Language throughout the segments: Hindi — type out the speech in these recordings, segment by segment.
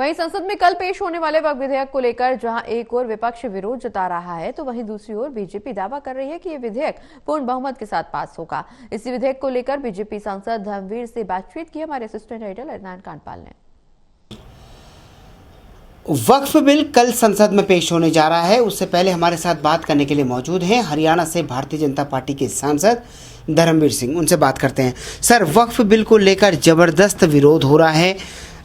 वहीं संसद में कल पेश होने वाले वक्फ विधेयक को लेकर जहां एक ओर विपक्ष विरोध जता रहा है, तो वहीं दूसरी ओर बीजेपी दावा कर रही है कि ये विधेयक पूर्ण बहुमत के साथ पास होगा। इसी विधेयक को लेकर बीजेपी सांसद धर्मवीर से बातचीत की हमारे असिस्टेंट एडिटर अदनान कांडपाल ने। वक्फ बिल कल संसद में पेश होने जा रहा है। उससे पहले हमारे साथ बात करने के लिए मौजूद हैं हरियाणा से भारतीय जनता पार्टी के सांसद धर्मवीर सिंह। उनसे बात करते हैं। सर, वक्फ बिल को लेकर जबरदस्त विरोध हो रहा है।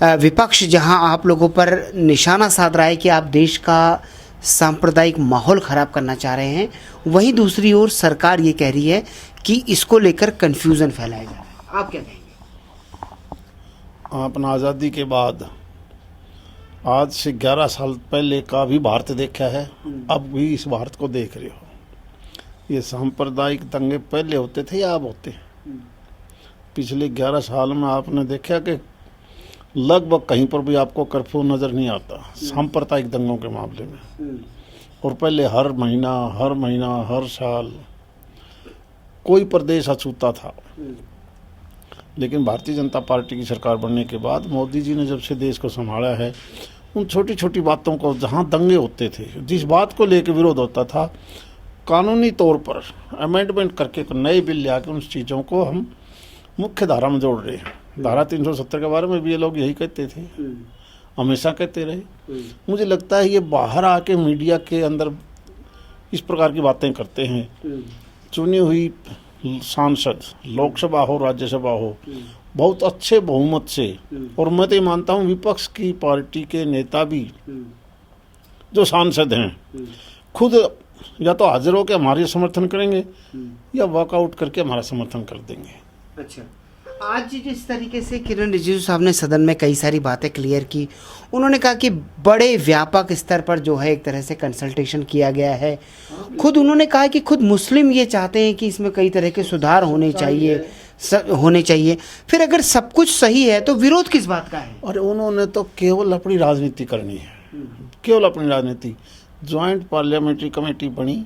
विपक्ष जहां आप लोगों पर निशाना साध रहा है कि आप देश का सांप्रदायिक माहौल खराब करना चाह रहे हैं, वहीं दूसरी ओर सरकार ये कह रही है कि इसको लेकर कंफ्यूजन फैलाया जा रहा है। आप क्या कहेंगे? अपना आज़ादी के बाद आज से 11 साल पहले का भी भारत देखा है, अब भी इस भारत को देख रहे हो। ये सांप्रदायिक दंगे पहले होते थे या अब होते हैं? पिछले 11 साल में आपने देखा कि लगभग कहीं पर भी आपको कर्फ्यू नज़र नहीं आता सांप्रदायिक दंगों के मामले में। और पहले हर महीना हर साल कोई प्रदेश अछूता था। लेकिन भारतीय जनता पार्टी की सरकार बनने के बाद मोदी जी ने जब से देश को संभाला है, उन छोटी छोटी बातों को, जहाँ दंगे होते थे, जिस बात को लेकर विरोध होता था, कानूनी तौर पर अमेंडमेंट करके नए बिल ले आके उन चीज़ों को हम मुख्य धारा में जोड़ रहे हैं। धारा 370 के बारे में भी ये लोग यही कहते थे, हमेशा कहते रहे। मुझे लगता है ये बाहर आके मीडिया के अंदर इस प्रकार की बातें करते हैं। चुनी हुई सांसद, लोकसभा हो राज्यसभा हो, बहुत अच्छे बहुमत से, और मैं तो ये मानता हूँ विपक्ष की पार्टी के नेता भी जो सांसद हैं खुद या तो हाजिर होकर हमारे समर्थन करेंगे या वॉकआउट करके हमारा समर्थन कर देंगे। अच्छा, आज जिस तरीके से किरण रिजिजू साहब ने सदन में कई सारी बातें क्लियर की, उन्होंने कहा कि बड़े व्यापक स्तर पर जो है एक तरह से कंसल्टेशन किया गया है। खुद उन्होंने कहा कि खुद मुस्लिम ये चाहते हैं कि इसमें कई तरह के सुधार होने चाहिए। फिर अगर सब कुछ सही है तो विरोध किस बात का है? और उन्होंने तो केवल अपनी राजनीति करनी है, केवल अपनी राजनीति। ज्वाइंट पार्लियामेंट्री कमेटी बनी,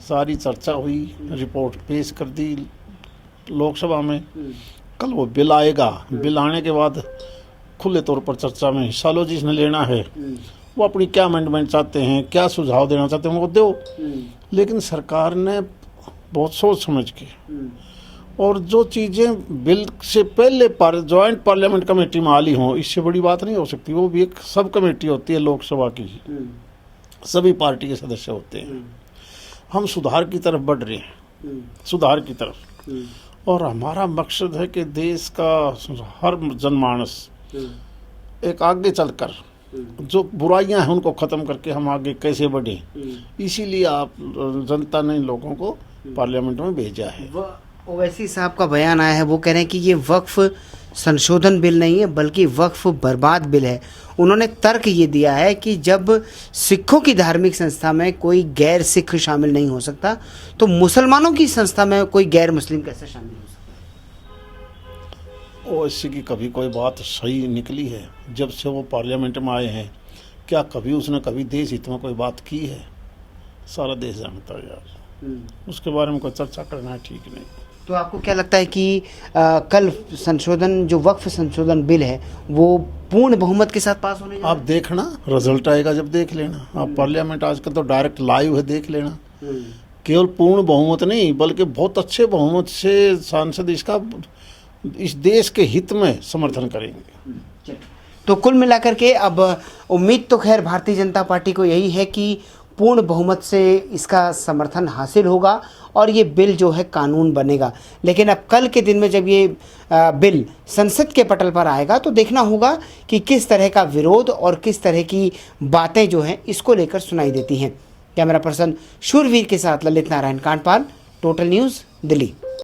सारी चर्चा हुई, रिपोर्ट पेश कर दी लोकसभा में। कल वो बिल आएगा, बिल आने के बाद खुले तौर पर चर्चा में हिस्सा लो। जिसने लेना है वो अपनी क्या अमेंडमेंट चाहते हैं, क्या सुझाव देना चाहते हैं, वो दो। लेकिन सरकार ने बहुत सोच समझ के, और जो चीज़ें बिल से पहले ज्वाइंट पार्लियामेंट कमेटी में आली हों, इससे बड़ी बात नहीं हो सकती। वो भी एक सब कमेटी होती है लोकसभा की, सभी पार्टी के सदस्य होते हैं। हम सुधार की तरफ बढ़ रहे हैं, सुधार की तरफ। और हमारा मकसद है कि देश का हर जनमानस एक आगे चलकर जो बुराइयां हैं उनको ख़त्म करके हम आगे कैसे बढ़े, इसीलिए आप जनता ने इन लोगों को पार्लियामेंट में भेजा है। ओवैसी साहब का बयान आया है, वो कह रहे हैं कि ये वक्फ संशोधन बिल नहीं है बल्कि वक्फ बर्बाद बिल है। उन्होंने तर्क ये दिया है कि जब सिखों की धार्मिक संस्था में कोई गैर सिख शामिल नहीं हो सकता, तो मुसलमानों की संस्था में कोई गैर मुस्लिम कैसे शामिल हो सकता? ओवैसी की कभी कोई बात सही निकली है? जब से वो पार्लियामेंट में आए हैं, क्या कभी उसने कभी देश हित में कोई बात की है? सारा देश जानता है यार, उसके बारे में कोई चर्चा करना ठीक नहीं। तो आपको क्या लगता है कि कल संशोधन, जो वक्फ संशोधन बिल है, वो पूर्ण बहुमत के साथ पास होने? आप देखना, रिजल्ट आएगा जब देख लेना। आप पार्लियामेंट आजकल तो डायरेक्ट लाइव है, देख लेना। केवल पूर्ण बहुमत नहीं बल्कि बहुत अच्छे बहुमत से सांसद इसका इस देश के हित में समर्थन करेंगे। तो कुल मिलाकर के अब उम्मीद तो खैर भारतीय जनता पार्टी को यही है कि पूर्ण बहुमत से इसका समर्थन हासिल होगा और ये बिल जो है कानून बनेगा। लेकिन अब कल के दिन में जब ये बिल संसद के पटल पर आएगा तो देखना होगा कि किस तरह का विरोध और किस तरह की बातें जो हैं इसको लेकर सुनाई देती हैं। कैमरा पर्सन शूरवीर के साथ ललित नारायण कांडपाल, टोटल न्यूज़, दिल्ली।